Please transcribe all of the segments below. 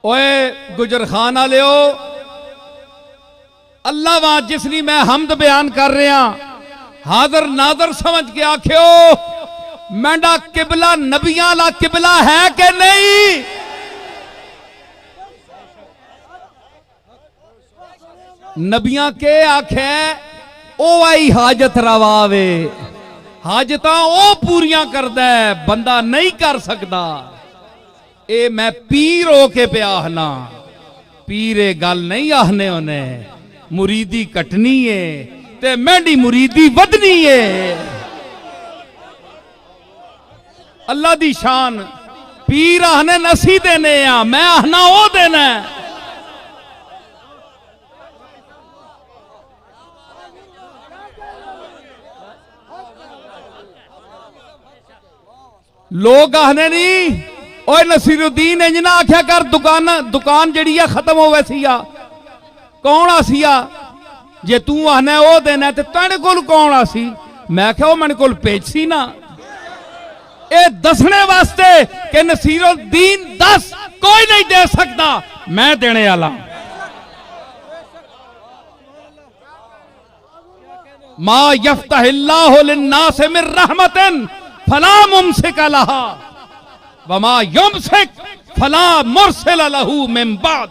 ओए गुजर खान वालिओ, अल्लाह वां जिसनी मैं हमद बयान कर रहा, हाजर नादर समझ के आखियो मैंडा किबला नबियां ला किबला है कि नहीं? नबियां के आखे ओ आई हाजत रवावे, हाजतां ओ पूरियां करदा है, बंदा नहीं कर सकता। ए मैं पीर हो के पे आखना, पीरे गल नहीं आखने उन्हें, मुरीदी कटनी है ते मैंडी मुरीदी वधनी है। अल्लाह दी शान, पीर आखने नसी देने आ, मैं आखना ओ देना। लोग आखने नहीं ओए नसीरुद्दीन इंज ना आख्या कर, दुकान जड़ी है खत्म हो वैसी आ, कौन आसिया जे तू आखना ओ देना ते तेरे कोल कौन आसी? मैं क्या मेरे कोल पेजसी ना, ए दसने वास्ते कि नसीरुद्दीन दस कोई नहीं दे सकता, मैं देने वाला। मा यफ्तहिल्लाहु लिन्नास मिन रहमतिन फला मुमसिक लहा वमा युमसिक फला मुरसिल लहू मिन बाद।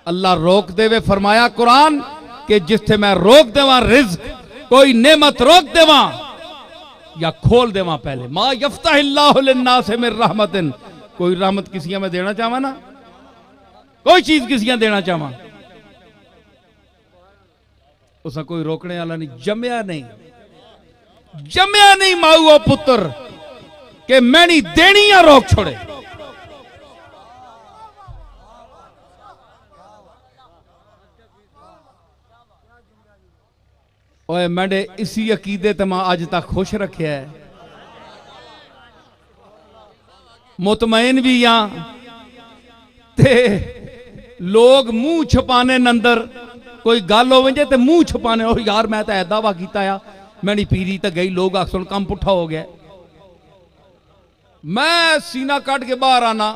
अल्लाह रोक देवे फरमाया कुरान के जिथे मैं रोक देवा रिज्क, कोई नेमत रोक देवा या खोल देवा पहले। मा यफ्तहिल्लाहु लिन्नास मिन रहमतिन, कोई रहमत किसी में देना चाहवा ना, कोई चीज किसी देना चाहवा, उसका कोई रोकने वाला नहीं। जमया नहीं माऊ पुत्र के मैनी देनी या रोक छोड़े। ओए मैंने इसी अकीदे ते मैं आज तक खुश रखे है, मुतमईन भी हां ते लोग मुंह छुपाने नंदर कोई गल हो ते मुंह छुपाने, ओ यार मैं तो ऐदा वा कीता आ, मैंने पीरी तो गई, लोग आखन काम पुठा हो गया। मैं सीना कट के बाहर आना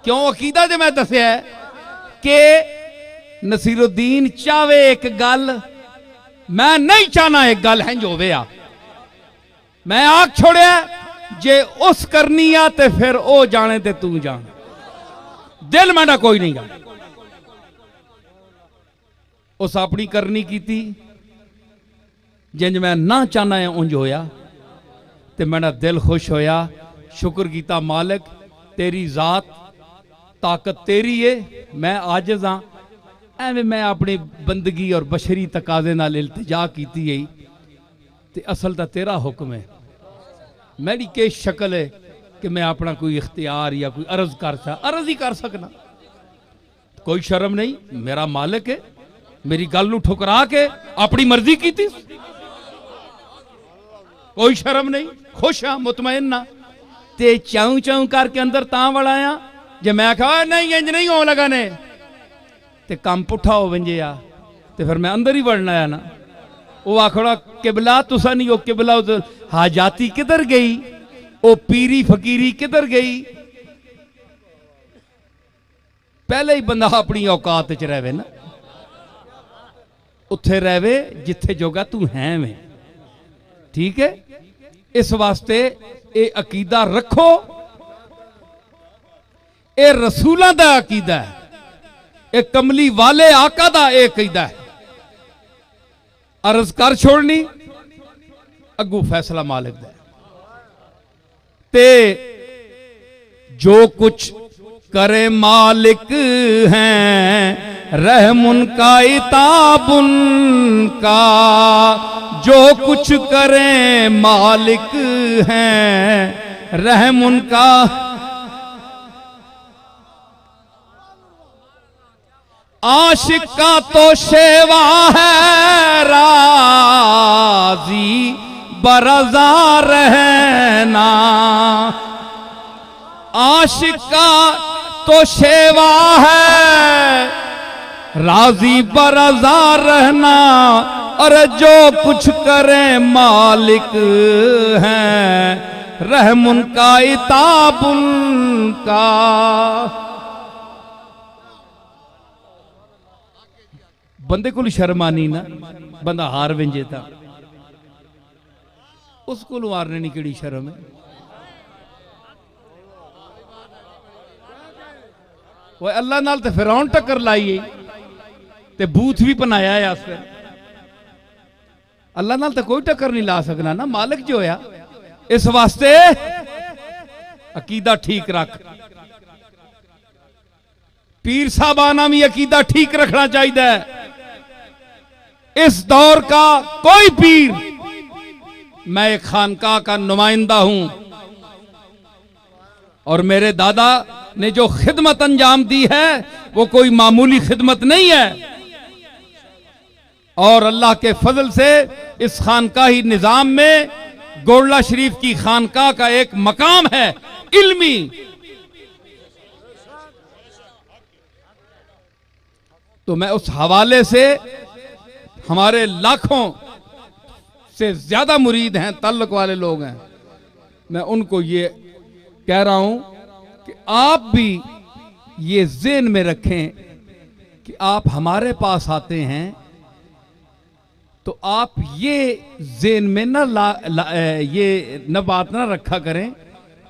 क्यों? अकीदा जो मैं दसिया कि नसीरुद्दीन चावे एक गल, मैं नहीं चाहना एक गल है जो होवे आ, मैं आख छोड़िया जे उस करनी आ ते फिर ओ जाने ते तू जान, दिल मेरा कोई नहीं गा। उस अपनी करनी की जिंज मैं ना चाहना है उंज होया, ते मेरा दिल खुश होया। शुक्र किया मालिक तेरी जात ताकत तेरी है, मैं आजिज़ हाँ, एवं मैं अपनी बंदगी और बशरी तकाजे नाल इल्तिजा की है, ते असल तो तेरा हुक्म है, मेरी के शक्ल है कि मैं अपना कोई इख्तियार या कोई अर्ज ही कर सकना, कोई शर्म नहीं। मेरा मालिक है, मेरी गल नूं ठुकरा के अपनी मर्जी की थी, कोई शर्म नहीं, खुश हाँ मुतमईन ना। ते चाऊ चाऊ करके अंदर तां वड़ाया जे मैं कहा नहीं इंज नहीं हो लगा ने ते काम पुठा हो वंजे आ, ते फिर मैं अंदर ही वड़ना आया ना। वो आखड़ा किबला तुसा नहीं, वो किबला हाजाती किधर गई, वो पीरी फकीरी किधर गई? पहले ही बंदा अपनी औकात च रहे ना, उत्थे रहे जिथे जोगा तू है में, ठीक है। इस वास्ते ये अकीदा रखो, ये रसूलों का अकीदा है, ये कमली वाले आका दा ये अकीदा है। अर्ज कर छोड़नी अगू फैसला मालिक दा, ते जो कुछ करे मालिक हैं रहमुन का इताबुन का, जो कुछ करे मालिक हैं रहमुन का। आशिक का तो शेवा है राजी बरजा रहना, आशिक का तो शेवा है राजी बरजा रहना, और जो कुछ करे मालिक हैं रहम उनका इताब उनका। बंदे को शर्म आनी ना, बंदा हार विंजे था उस को हारने नहीं केड़ी शर्म है। वो अल्लाह नाल ते फिरौन टक्कर लाई ते बूथ भी बनाया है आस्ते। अल्लाह नाल ते कोई टक्कर नहीं ला सकना ना, मालिक जो होया। इस वास्ते अकीदा ठीक रख। पीर साहबाना भी अकीदा ठीक रखना चाहिए। इस दौर का कोई पीर, मैं एक खानका का नुमाइंदा हूं और मेरे दादा ने जो खिदमत अंजाम दी है वो कोई मामूली खिदमत नहीं है। और अल्लाह के फजल से इस खानकाही निजाम में गोरला शरीफ की खानका का एक मकाम है इल्मी। तो मैं उस हवाले से हमारे लाखों से ज्यादा मुरीद हैं, तल्लुक वाले लोग हैं, मैं उनको ये कह रहा हूं कि आप भी ये ज़हन में रखें कि आप हमारे पास आते हैं तो आप ये ज़हन में ये न बात ना रखा करें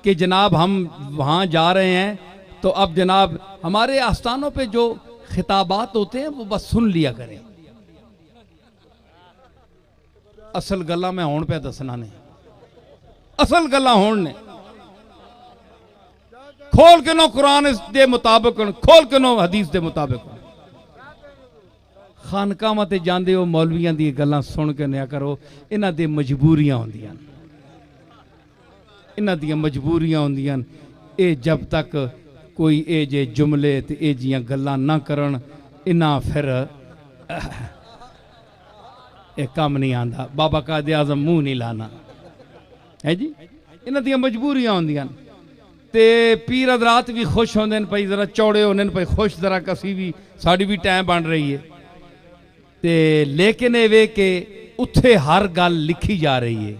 कि जनाब हम वहां जा रहे हैं तो अब जनाब हमारे आस्थानों पे जो खिताबात होते हैं वो बस सुन लिया करें। असल गल्ला मैं हुण पे दसना ने, असल गल्ला हुण ने खोल के नो कुरान दे मुताबिक, खोल के नो हदीस दे मुताबिक। खानकावां ते जांदे हो मौलवियां दी गल्लां सुन के नया करो। इन्हां दी मजबूरियां होंदियां, इन्हां दी मजबूरियां होंदियां। ये जब तक कोई ए जे जुमले ते ए जियां गल्लां ना करन, इन्हां फिर एक काम नहीं आंदा। बाबा कायदे आज़म मुंह नहीं लाना है जी। इन्हां दी मजबूरियां होंदियां ते पीर हज़रात भी खुश होंदे भाई, जरा चौड़े होने भाई खुश, जरा कसी भी साड़ी भी टाइम बन रही है ते। लेकिन ये वे के उत्थे हर गल लिखी जा रही है।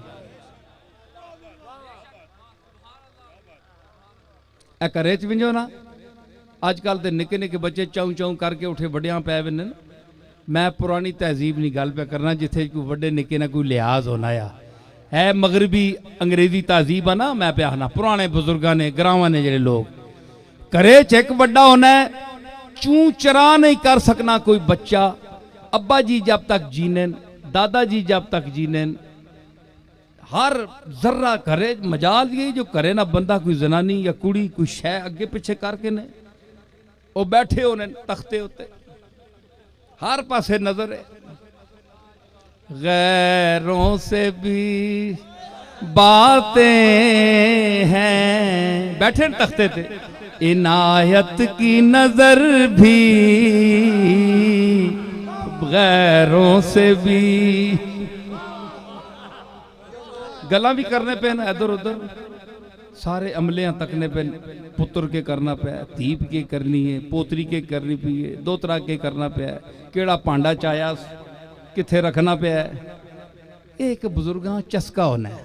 ए घरे च विंजो ना, अजकल तो निके निके बच्चे चाऊ चाऊ करके उठे वड्डियां पै विन। मैं पुरानी तहजीब नहीं गल पे करना जिथे कोई वड्डे निके ना कोई लिहाज होना है मगरबी अंग्रेजी तहजीब है ना। मैं पे आखना पुराने बुजुर्गों ने ग्रावां ने जेडे लोग घरे च एक बड़ा होना है, चू चरा नहीं कर सकना कोई बच्चा। अब्बा जी जब तक जीने, दादाजी जब तक जीने, हर जर्रा घरे मजाल ये जो करे ना बंदा कोई जनानी या कुड़ी कोई शह अगे पिछे करके ने वो बैठे होने तख्ते उत्ते, हर पासे नजर है। गैरों से भी बातें हैं, बैठे तख्ते थे। इनायत की नजर भी गैरों से भी, गला भी करने पे ना इधर उधर, सारे अमलियां तकने पे। पुत्र के करना पे, धीप के करनी है, पोतरी के करनी पी है, दोतरा के करना पे, केड़ा पांडा चाया किथे रखना पे। एक बुजुर्गां चस्का होना है,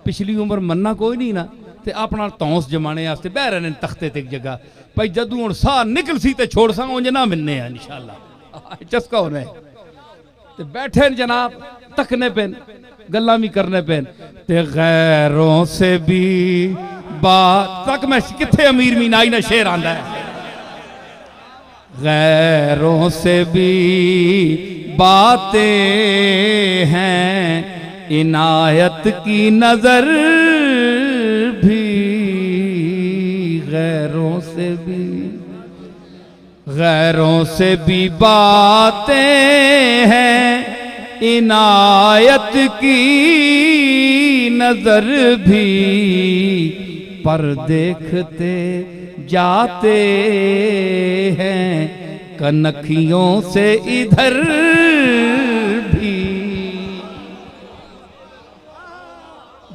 पिछली उम्र मन्ना कोई नहीं ना, ते अपना तौंस जमाने वास्ते बह रहे ने तख्ते ते एक जगह भाई। जदू हुण साह निकल सी ते छोड़ सा उंज ना मिलने हैं इंशाअल्लाह। चस्का होना है ते बैठे जनाब तकने पे, गल्ला भी करने पे ते गैरों से भी बात तक। मैं किथे अमीर मीनाई ना शेर आंदा है, गैरों से भी बातें हैं, इनायत की नजर भी गैरों से भी बातें हैं, इनायत की नजर भी, पर देखते जाते हैं कनखियों से इधर भी।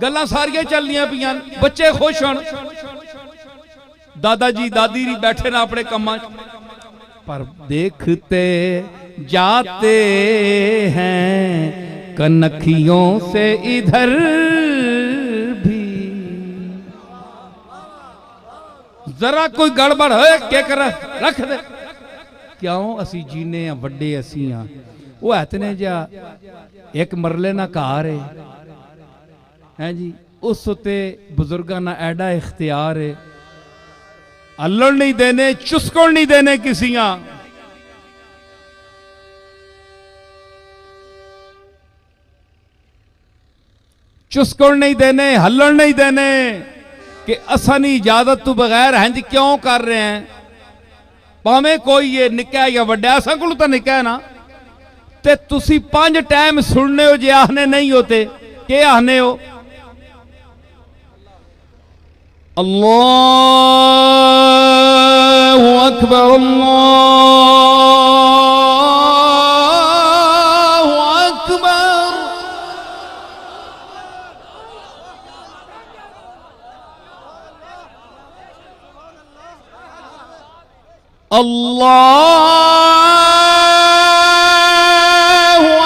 गल्लां सारियां चलनियां पियां, बच्चे खुश होन, दादाजी दादी भी बैठे ना अपने कम्मां, पर देखते जाते हैं कनखियों से इधर भी। जरा कोई गड़बड़ होए के कर रख दे क्यों असी जीने वड्डे असी हाँ वो इतने जा एक मरले ना घर है जी उस उत्ते बुजुर्गों ना एडा इख्तियार है अल्लड़ नहीं देने चुस्कण नहीं देने किसियां चुस्कण नहीं देने हल्लड़ नहीं देने कि असा नहीं इजाजत तू बगैर हैं जी क्यों कर रहे हैं भावें कोई ये निक्का या वड्डा असा को तो निक्का है ना ते तुसी 5 टाइम सुनने हो जे आने नहीं होते के आने हो अल्लाहु अकबर अल्लाहु अकबर अल्लाहु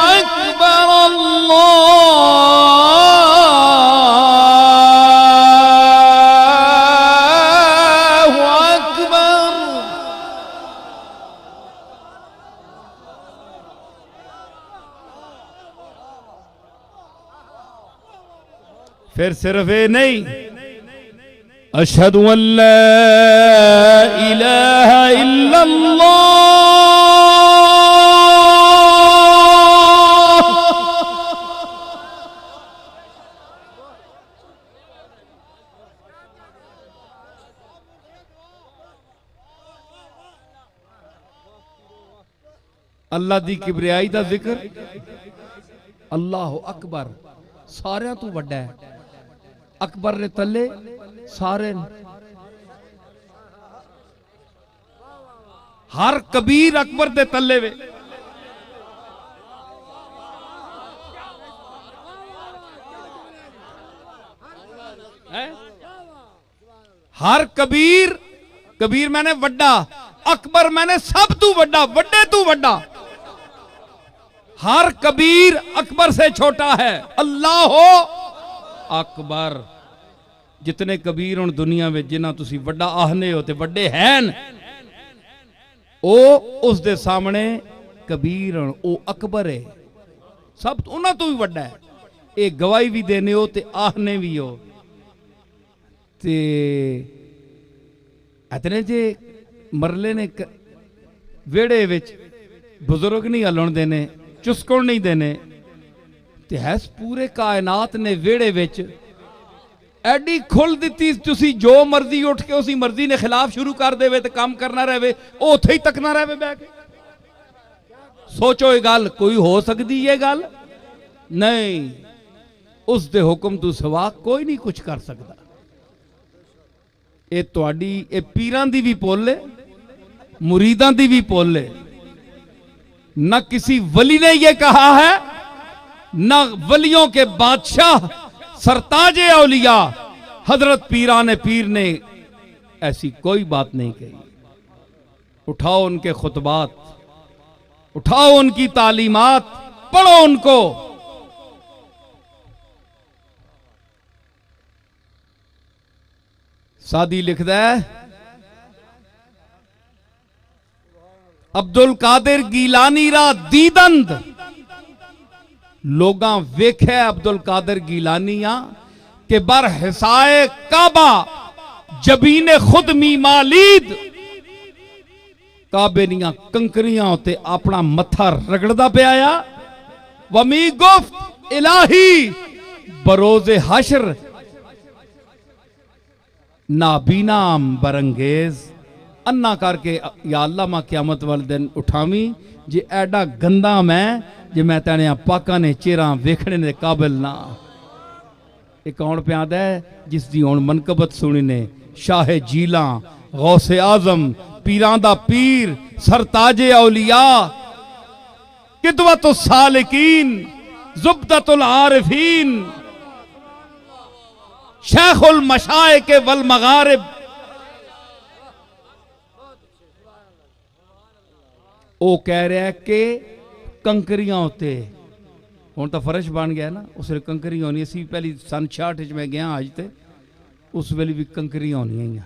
अकबर अल्लाहु अकबर। फिर सिर्फ ये नहीं अशहदु अल्ला इलाहा इल्लल्लाह अल्लाह दी किबरियाई दा जिक्र अल्लाह अकबर सारियां तू वड्डा है अकबर ने तले सारे हर कबीर अकबर दे तले वे हर कबीर कबीर मैंने वड्डा अकबर मैंने सब तू वड्डा वड्डे तू वड्डा हर कबीर अकबर से छोटा है अल्लाह हो अकबर जितने कबीर हुण दुनिया में जिन्हां तुसी वड्डा आहने हो ते वड्डे हैं ओ उस दे सामने कबीर ओ अकबर है सब उन्हां तो भी वड्डा है ये गवाही भी देने हो ते आहने भी हो ते इतने जे मरले ने वेड़े विच बुजुर्ग नहीं हलण देने चुस्कण नहीं देने ते है पूरे कायनात ने वेड़े विच एडी खुल दी तुसी जो मर्जी उठ के उसी मर्जी ने खिलाफ शुरू कर देवे ते काम करना रहे उथे ही तकना रहे बह के सोचो ये गल कोई हो सकती है गल नहीं उस दे हुक्म तू सवा कोई नहीं कुछ कर सकता ये तुहाडी ये पीरां दी भी पोल है मुरीदां दी भी पोल है न किसी वली ने यह कहा है न वलियों के बादशाह सरताजे औलिया हजरत पीराने पीर ने ऐसी कोई बात नहीं कही उठाओ उनके खुतबात उठाओ उनकी तालीमात पढ़ो उनको सादी लिखदा है अब्दुल कादिर गीलानी रा दीदंद लोगां वेख्या अब्दुल कादिर गीलानिया के बर हिसाए काबा जबीने खुद मी मालीद काबे दियां कंकरियां उत्ते अपना मत्था रगड़दा पिया वमी गुफ्त इलाही बरोज़े हशर नाबीनाम बरंगेज अन्ना करके या अल्लाह मां क़यामत वाले दिन उठावी जे एडा गंदा जे मैं तेने पाका ने चेहरा वेखने के काबिल ना एक कौन प्याद है जिसकी हुण मनकबत सुनी ने शाह जीला गौसे आजम पीरां दा पीर सरताजे औलिया किदवतुस सालिकीन जुब्दतुल आरिफीन शेखुल मशाइख वल मगारिब वो कह रहा है कि कंकरियां होते हुण तो फर्श बन गया ना उस वे कंकरियां होनी असी पहली सन 66 मैं गया अज ते उस वेले भी कंकरियां होनियां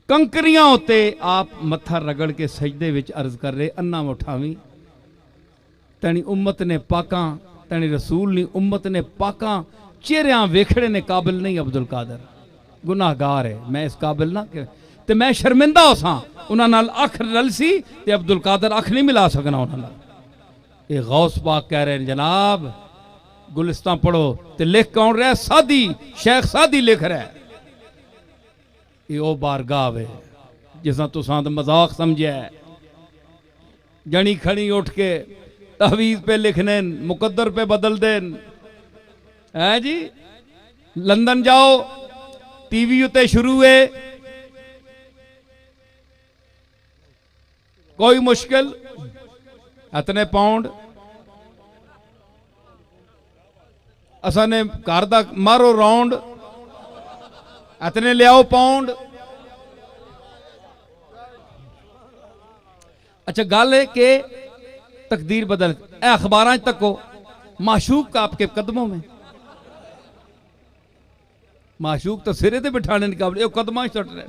कंकरियां उत्ते आप मत्था रगड़ के सजदे विच अर्ज कर रहे, अन्ना उठावी तैनी उम्मत ने पाकां, तैनी रसूल नी उम्मत ने पाकां चेहरियां वेखड़े ने काबिल नहीं। अब्दुल कादर गुनाहगार है, मैं इस काबिल ना ते मैं शर्मिंदा हो सा उन्हां नाल अख रलसी ते अब्दुल कादर अख नहीं मिला सकना उन्हां नाल। ये गौस पाक कह रहे हैं जनाब, गुलिस्तां पढ़ो ते लिख कौन रहा? सादी, शेख सादी लिख रहा है। ये ओ बारगाह है जिसा तुसां तो मजाक समझिया है। जनी खड़ी उठ के तहवीज पे लिखने, मुकद्दर पे बदल देन है जी। लंदन जाओ, टीवी उत्ते शुरू है, कोई मुश्किल इतने पाउंड असा ने घर दा मारो राउंड, इतने लियाओ पाउंड। अच्छा गल है कि तकदीर बदल, अखबार तको माशूक आपके कदमों में। माशूक तो सिरे ते बिठाने के काबिल, कदम सट रहे।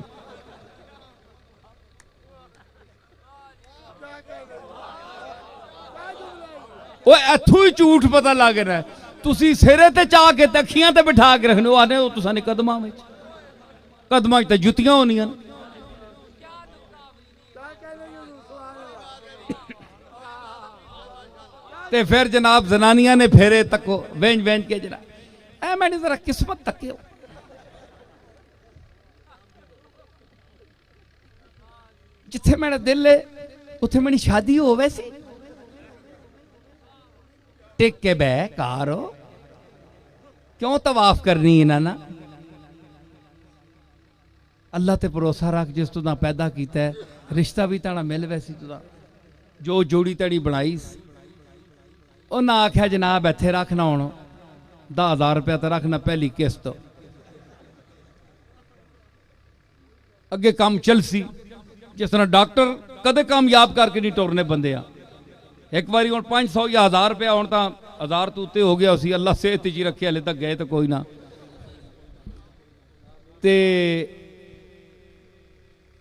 वो इथों ही झूठ पता लग रहा है। तुसी सिरे ते चाह के अखियां ते बिठा के रखने, आने तुसा ने कदमां में, कदमां ते जुतियां होनियां। ते फिर जनाब जनानियां ने फेरे तको वेंज वेंज के जनाब, ऐ मैंने जरा किस्मत तके जिथे मेरा दिल है उथे मेरी शादी हो वैसी। टिक के बह कारो क्यों तवाफ करनी है ना। अल्लाह ते भरोसा रख, जिस तुदा पैदा किया है रिश्ता भी ताड़ा मिल वैसी तुदा जो जोड़ी तड़ी बनाई। उन्हें आख्या जनाब इत्थे रखना हूँ 10,000 रुपया तो रखना पहली किस्त, अगे काम चलसी। जिस तरह डॉक्टर कदे कामयाब करके नहीं टुरने बंदे आ। एक बारी हूँ 500 या 1000 रुपया हूँ तो 1000 तो उत्ते हो गया सी। अल्लाह सेहत जी रखे, हले तक गए तो कोई ना। ते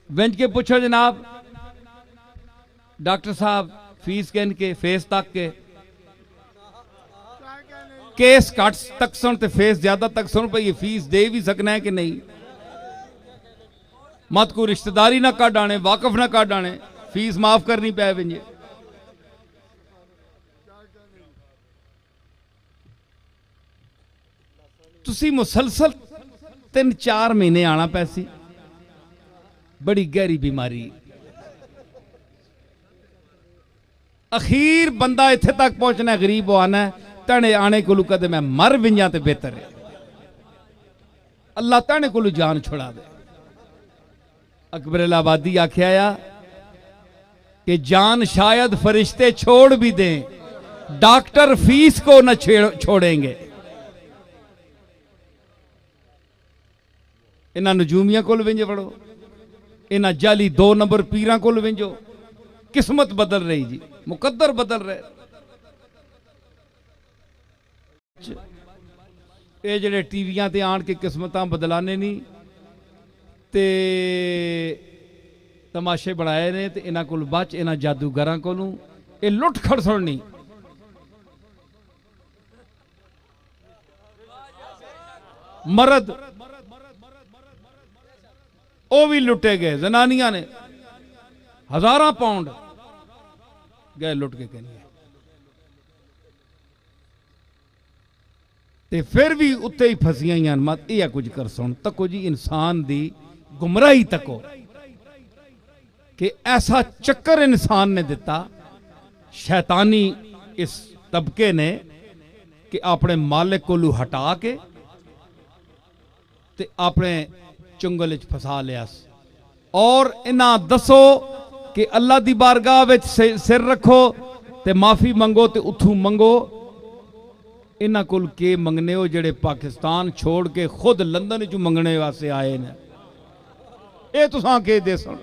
वेंज के पूछो जनाब डॉक्टर साहब फीस कहन के फेस तक के, केस घट तक सुन तो फेस ज्यादा तक सुन पे, ये फीस दे भी सकना है कि नहीं। मत को रिश्तेदारी ना काट आने, वाकफ ना काट आने, फीस माफ करनी पै वेंजे। तुसी मुसलसल 3-4 महीने आना पैसी, बड़ी गहरी बीमारी। अखीर बंदा इत्थे तक पहुंचना गरीब आना है, तने आने को कदे मैं मर विंजा तो बेहतर है। अल्लाह तने को जान छुड़ा दे। अकबर इलाहाबादी आख्या कि जान शायद फरिश्ते छोड़ भी दें, डॉक्टर फीस को न छोड़ेंगे। इन्हां नजूमियां कोल विंजे पढ़ो, इन्हां जाली 2 नंबर पीरां कोल विंजो। किस्मत बदल रही जी, मुकद्दर बदल रहे। ये जेडे टीवियां ते आन के किस्मतां बदलाने नहीं ते तमाशे बनाए ने, ते इन्हां कोल बच, इन्हां जादूगरां कोलों ये लुट खड़ सुननी। मर्द वो भी लुटे गए, जनानियां ने 1000 पाउंड गए लुट के कहनी। ते फिर भी उत्ते ही फसियां मत यह कुछ कर सुन तको जी। इंसान दी गुमराही तको कि ऐसा चक्कर इंसान ने दिता शैतानी इस तबके ने कि अपने मालिक को हटा के ते अपने चुंगल च फसा लिया। और इन्हां दसो कि अल्लाह दी बारगाह विच सिर रखो ते माफी मंगो ते उथू मंगो। इन्हां कोल के मंगने हो जेड़े पाकिस्तान छोड़ के खुद लंदन च मंगने वास्ते आए ने। ये तुसां के दे सुन।